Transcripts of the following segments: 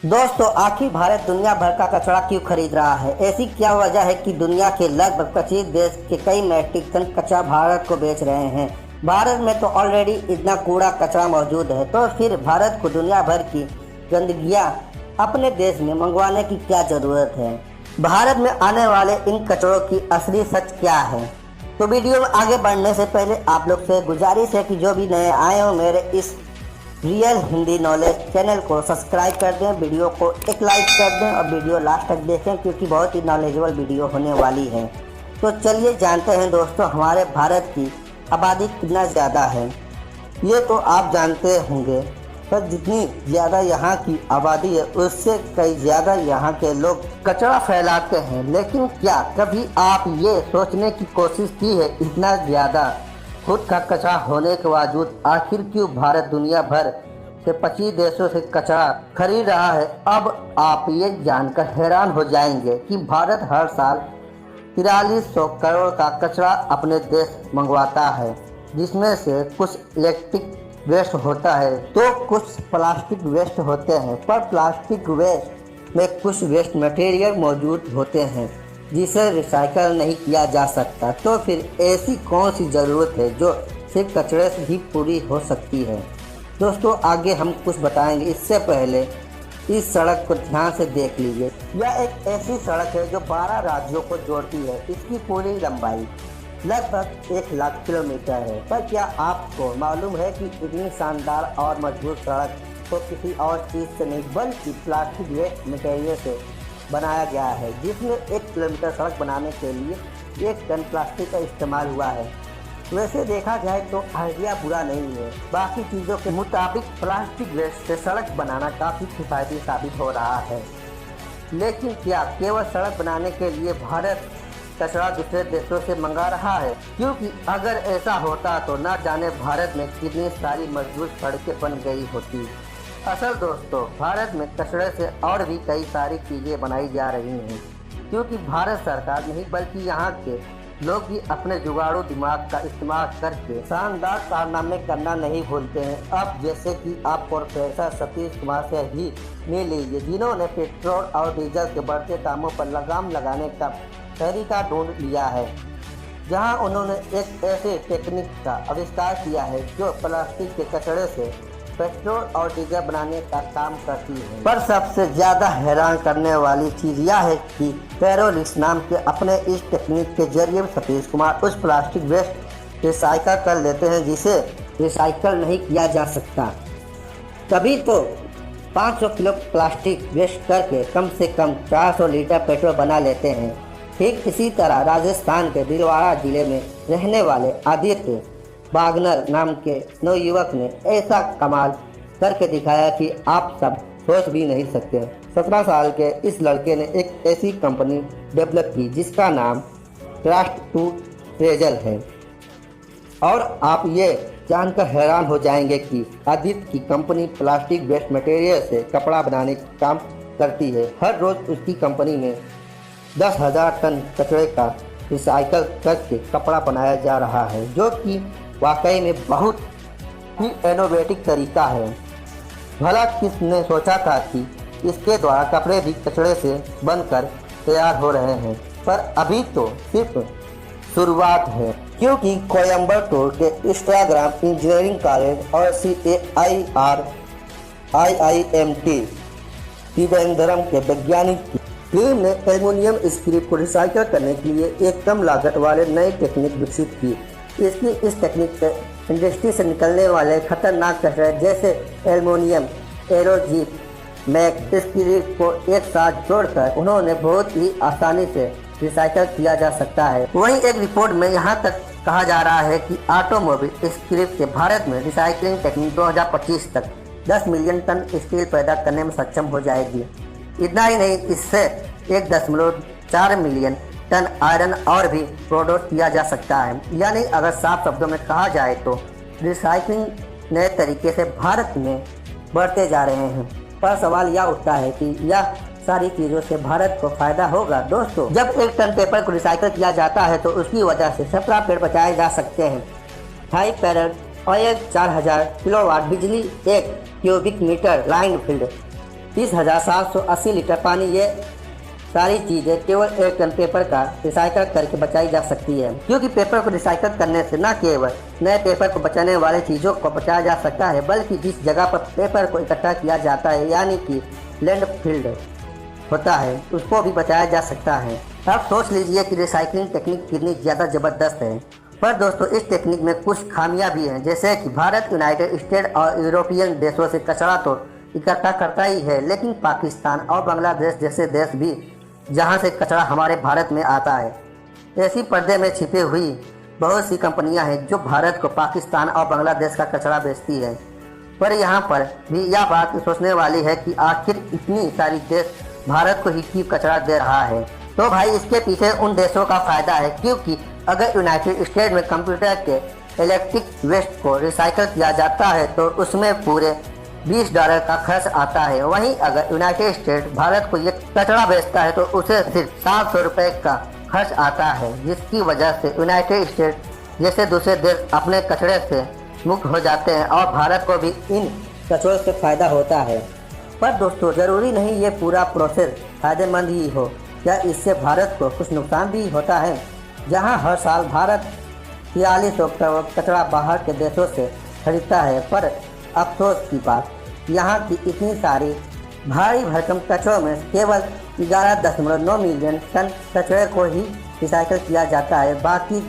दोस्तों, आखिर भारत दुनिया भर का कचरा क्यों खरीद रहा है? ऐसी क्या वजह है कि दुनिया के लगभग 25 देश के कई मीट्रिक टन कचरा भारत को बेच रहे हैं? भारत में तो ऑलरेडी इतना कूड़ा कचरा मौजूद है, तो फिर भारत को दुनिया भर की गंदगियां अपने देश में मंगवाने की क्या ज़रूरत है? भारत में आने वाले इन कचरों की असली सच क्या है? तो वीडियो में आगे बढ़ने से पहले आप लोग से गुजारिश है कि जो भी नए आए हो मेरे इस रियल हिंदी नॉलेज चैनल को सब्सक्राइब कर दें, वीडियो को एक लाइक कर दें और वीडियो लास्ट तक देखें क्योंकि बहुत ही नॉलेजेबल वीडियो होने वाली है। तो चलिए जानते हैं दोस्तों, हमारे भारत की आबादी कितना ज़्यादा है। ये तो आप जानते होंगे, पर जितनी ज़्यादा यहाँ की आबादी है उससे कई ज़्यादा यहाँ के लोग कचरा फैलाते हैं। लेकिन क्या कभी आप ये सोचने की कोशिश की है, इतना ज़्यादा खुद का कचरा होने के बावजूद आखिर क्यों भारत दुनिया भर से 25 देशों से कचरा खरीद रहा है? अब आप ये जानकर हैरान हो जाएंगे कि भारत हर साल 4300 करोड़ का कचरा अपने देश मंगवाता है, जिसमें से कुछ इलेक्ट्रिक वेस्ट होता है तो कुछ प्लास्टिक वेस्ट होते हैं। पर प्लास्टिक वेस्ट में कुछ वेस्ट मटेरियल मौजूद होते हैं जिसे रिसाइकल नहीं किया जा सकता। तो फिर ऐसी कौन सी ज़रूरत है जो सिर्फ कचरे से ही पूरी हो सकती है? दोस्तों, आगे हम कुछ बताएंगे, इससे पहले इस सड़क को ध्यान से देख लीजिए। यह एक ऐसी सड़क है जो 12 राज्यों को जोड़ती है। इसकी पूरी लंबाई लगभग 1 लाख किलोमीटर है। पर क्या आपको मालूम है कि इतनी शानदार और मजबूत सड़क तो किसी और चीज़ से नहीं बल्कि प्लास्टिक वेस्ट मटेरियल से बनाया गया है, जिसमें 1 किलोमीटर सड़क बनाने के लिए 1 टन प्लास्टिक का इस्तेमाल हुआ है। वैसे देखा जाए तो आइडिया बुरा नहीं है। बाकी चीज़ों के मुताबिक प्लास्टिक वेस्ट से सड़क बनाना काफ़ी किफ़ायती साबित हो रहा है। लेकिन क्या केवल सड़क बनाने के लिए भारत कचरा दूसरे देशों से मंगा रहा है? क्योंकि अगर ऐसा होता तो ना जाने भारत में कितनी सारी मजबूत सड़कें बन गई होती। असल दोस्तों, भारत में कचरे से और भी कई सारी चीज़ें बनाई जा रही हैं, क्योंकि भारत सरकार नहीं बल्कि यहाँ के लोग भी अपने जुगाड़ू दिमाग का इस्तेमाल करके शानदार कारनामे करना नहीं भूलते हैं। अब जैसे कि आप प्रोफेसर सतीश कुमार से ही मिल लीजिए, जिन्होंने पेट्रोल और डीजल के बढ़ते दामों पर लगाम लगाने का तरीका ढूंढ लिया है, जहां उन्होंने एक ऐसे टेक्निक का आविष्कार किया है जो प्लास्टिक के कचरे से पेट्रोल और डीजल बनाने का काम करती है। पर सबसे ज़्यादा हैरान करने वाली चीज़ यह है कि पेरोलिस नाम के अपने इस टेक्निक के जरिए सतीश कुमार उस प्लास्टिक वेस्ट रिसाइकल कर लेते हैं जिसे रिसाइकल नहीं किया जा सकता। तभी तो 500 किलो प्लास्टिक वेस्ट करके कम से कम 400 लीटर पेट्रोल बना लेते हैं। ठीक इसी तरह राजस्थान के भीलवाड़ा जिले में रहने वाले आदित्य बागनर नाम के नवयुवक ने ऐसा कमाल करके दिखाया कि आप सब सोच भी नहीं सकते। 17 साल के इस लड़के ने एक ऐसी कंपनी डेवलप की जिसका नाम ट्रस्ट टू ट्रेजर है। और आप ये जानकर हैरान हो जाएंगे कि आदित्य की कंपनी प्लास्टिक वेस्ट मटेरियल से कपड़ा बनाने का काम करती है। हर रोज़ उसकी कंपनी में 10,000 टन कचरे का रिसाइकल करके कपड़ा बनाया जा रहा है, जो कि वाकई में बहुत ही इनोवेटिव तरीका है। भला किसने सोचा था कि इसके द्वारा कपड़े भी कचरे से बनकर तैयार हो रहे हैं? पर अभी तो सिर्फ शुरुआत है, क्योंकि कोयम्बटूर के इंस्टाग्राम इंजीनियरिंग कॉलेज और CAIR IIMT त्रिवेंद्रम के वैज्ञानिक की टीम ने एल्युमिनियम स्क्रिप को रिसाइकल करने के लिए एक कम लागत वाले नई टेक्निक विकसित की। इसकी इस टेक्निक से इंडस्ट्री से निकलने वाले खतरनाक कचरे जैसे एल्युमिनियम एरोजीप मैक स्क्रिप को एक साथ जोड़कर उन्होंने बहुत ही आसानी से रिसाइकल किया जा सकता है। वहीं एक रिपोर्ट में यहाँ तक कहा जा रहा है कि ऑटोमोबाइल स्क्रिप से भारत में रिसाइकलिंग टेक्निक 2025 तक 10 मिलियन टन स्टील पैदा करने में सक्षम हो जाएगी। इतना ही नहीं, इससे 1.4 मिलियन टन आयरन और भी प्रोड्यूस किया जा सकता है। यानी अगर साफ शब्दों में कहा जाए तो रिसाइकलिंग नए तरीके से भारत में बढ़ते जा रहे हैं। पर सवाल यह उठता है कि यह सारी चीज़ों से भारत को फायदा होगा? दोस्तों, जब 1 टन पेपर को रिसाइकल किया जाता है तो उसकी वजह से 17 पेड़ बचाए जा सकते हैं। हाई पैरेड ऑयल 4000 किलोवाट बिजली 1 cubic metre line field 30,780 litre पानी, ये सारी चीज़ें केवल 1 टन पेपर का रिसाइकल करके बचाई जा सकती है। क्योंकि पेपर को रिसाइकल करने से न केवल नए पेपर को बचाने वाली चीज़ों को बचाया जा सकता है, बल्कि जिस जगह पर पेपर को इकट्ठा किया जाता है यानी कि लैंडफिल होता है, उसको भी बचाया जा सकता है। अब सोच लीजिए कि रिसाइकलिंग टेक्निक कितनी ज़्यादा ज़बरदस्त है। पर दोस्तों, इस टेक्निक में कुछ खामियां भी हैं, जैसे कि भारत यूनाइटेड स्टेट और यूरोपियन देशों से कचरा तो इकट्ठा करता ही है, लेकिन पाकिस्तान और बांग्लादेश जैसे देश भी जहां से कचरा हमारे भारत में आता है, ऐसी पर्दे में छिपी हुई बहुत सी कंपनियां हैं जो भारत को पाकिस्तान और बांग्लादेश का कचरा बेचती है। पर यहाँ पर भी यह बात सोचने वाली है कि आखिर इतनी सारी देश भारत को ही क्यों कचरा दे रहा है। तो भाई, इसके पीछे उन देशों का फायदा है, क्योंकि अगर यूनाइटेड स्टेट में कंप्यूटर के इलेक्ट्रिक वेस्ट को रिसाइकल किया जाता है तो उसमें पूरे $20 का खर्च आता है। वहीं अगर यूनाइटेड स्टेट भारत को ये कचरा बेचता है तो उसे सिर्फ 700 रुपये का खर्च आता है, जिसकी वजह से यूनाइटेड स्टेट जैसे दूसरे देश अपने कचरे से मुक्त हो जाते हैं और भारत को भी इन कचरों से फायदा होता है। पर दोस्तों, ज़रूरी नहीं ये पूरा प्रोसेस फायदेमंद ही हो, क्या इससे भारत को कुछ नुकसान भी होता है। जहां हर साल भारत 4300 करोड़ कचरा बाहर के देशों से खरीदता है, पर अफसोस की बात यहाँ की इतनी सारी भारी भरकम कचरों में केवल 11.9 मिलियन टन कचरे को ही रिसाइकिल किया जाता है, बाकी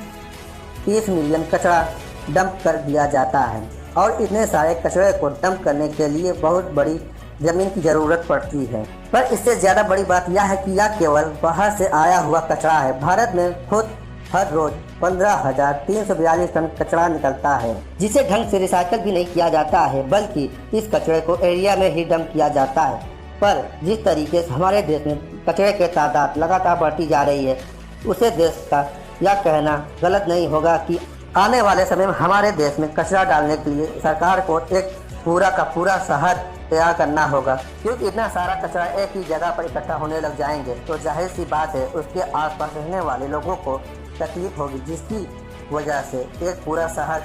30 मिलियन कचरा डंप कर दिया जाता है। और इतने सारे कचरे को डंप करने के लिए बहुत बड़ी ज़मीन की ज़रूरत पड़ती है। पर इससे ज़्यादा बड़ी बात यह है कि यह केवल बाहर से आया हुआ कचरा है। भारत में खुद हर रोज 15,342 टन कचरा निकलता है, जिसे ढंग से रिसाइकल भी नहीं किया जाता है, बल्कि इस कचरे को एरिया में ही डंप किया जाता है। पर जिस तरीके से हमारे देश में कचरे की तादाद लगातार बढ़ती जा रही है, उसे देश का यह कहना गलत नहीं होगा कि आने वाले समय में हमारे देश में कचरा डालने के लिए सरकार को एक पूरा का पूरा शहर तैयार करना होगा। क्योंकि इतना सारा कचरा एक ही जगह पर इकट्ठा होने लग जाएंगे तो जाहिर सी बात है उसके आसपास रहने वाले लोगों को तकलीफ होगी, जिसकी वजह से एक पूरा शहर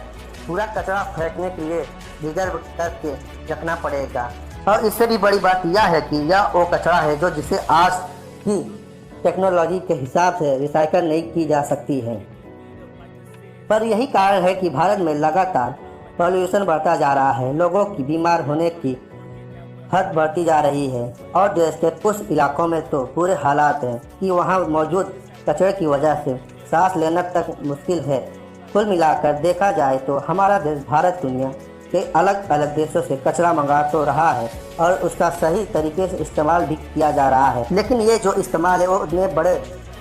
पूरा कचरा फेंकने के लिए रिजर्व करके रखना पड़ेगा। और इससे भी बड़ी बात यह है कि यह वो कचरा है जो जिसे आज की टेक्नोलॉजी के हिसाब से रिसाइकल नहीं की जा सकती है। पर यही कारण है कि भारत में लगातार पॉल्यूशन बढ़ता जा रहा है, लोगों की बीमार होने की हद बढ़ती जा रही है और देश के कुछ इलाकों में तो पूरे हालात हैं कि वहां मौजूद कचरे की वजह से सांस लेना तक मुश्किल है। कुल मिलाकर देखा जाए तो हमारा देश भारत दुनिया के अलग अलग देशों से कचरा मंगा तो रहा है और उसका सही तरीके से इस्तेमाल भी किया जा रहा है, लेकिन ये जो इस्तेमाल है वो उतने बड़े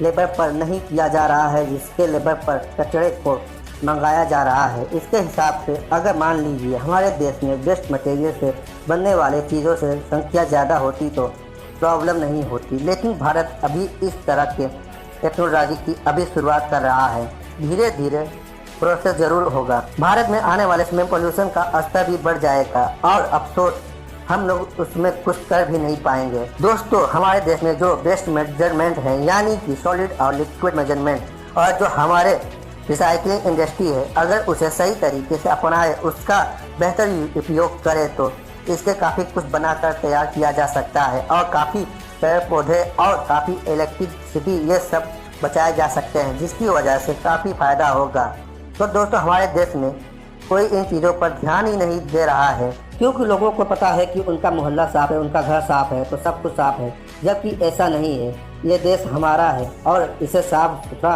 लेवल पर नहीं किया जा रहा है जिसके लेवल पर कचरे को मंगाया जा रहा है। इसके हिसाब से अगर मान लीजिए हमारे देश में वेस्ट मटेरियल से बनने वाले चीज़ों से संख्या ज़्यादा होती तो प्रॉब्लम नहीं होती, लेकिन भारत अभी इस तरह के टेक्नोलॉजी की अभी शुरुआत कर रहा है। धीरे धीरे प्रोसेस जरूर होगा। भारत में आने वाले समय पोल्यूशन का स्तर भी बढ़ जाएगा और अफसोस हम लोग उसमें कुछ कर भी नहीं पाएंगे। दोस्तों, हमारे देश में जो बेस्ट मेजरमेंट है यानी कि सॉलिड और लिक्विड मेजरमेंट, और जो हमारे रिसाइकलिंग इंडस्ट्री है, अगर उसे सही तरीके से अपनाए, उसका बेहतर उपयोग करे तो इसके काफ़ी कुछ बनाकर तैयार किया जा सकता है और काफ़ी पेड़ पौधे और काफ़ी इलेक्ट्रिसिटी ये सब बचाए जा सकते हैं, जिसकी वजह से काफ़ी फायदा होगा। तो दोस्तों, हमारे देश में कोई इन चीज़ों पर ध्यान ही नहीं दे रहा है, क्योंकि लोगों को पता है कि उनका मोहल्ला साफ है, उनका घर साफ है तो सब कुछ साफ है, जबकि ऐसा नहीं है। ये देश हमारा है और इसे साफ सुथरा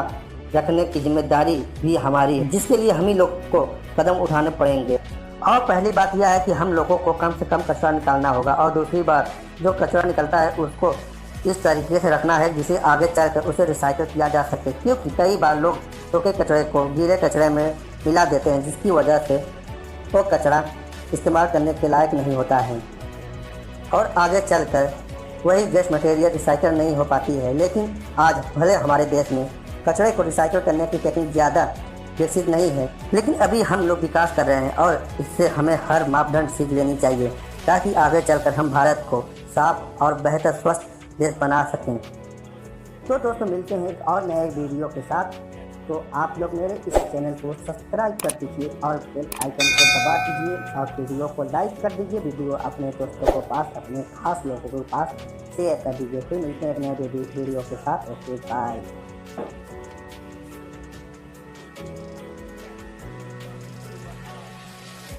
रखने की जिम्मेदारी भी हमारी है, जिसके लिए हम ही लोग को कदम उठाने पड़ेंगे। और पहली बात यह है कि हम लोगों को कम से कम कचरा निकालना होगा, और दूसरी बात, जो कचरा निकलता है उसको इस तरीके से रखना है जिसे आगे चलकर उसे रिसाइकिल किया जा सके, क्योंकि कई बार लोग सूखे कचरे को गीले कचरे में मिला देते हैं, जिसकी वजह से वो कचरा इस्तेमाल करने के लायक नहीं होता है और आगे चलकर वही वेस्ट मटेरियल रिसाइकिल नहीं हो पाती है। लेकिन आज भले हमारे देश में कचरे को रिसाइकिल करने की टेक्निक ज़्यादा विकसित नहीं है, लेकिन अभी हम लोग विकास कर रहे हैं और इससे हमें हर मापदंड सीख लेनी चाहिए ताकि आगे चलकर हम भारत को साफ और बेहतर स्वस्थ देश बना सकें। तो दोस्तों, मिलते हैं एक और नए वीडियो के साथ। तो आप लोग मेरे इस चैनल को सब्सक्राइब कर दीजिए और बेल आइकन को दबा दीजिए और वीडियो को लाइक कर दीजिए। वीडियो अपने दोस्तों को पास, अपने खास लोगों के पास शेयर कर दीजिए। फिर मिलते हैं एक नए वीडियो के साथ। Okay bye.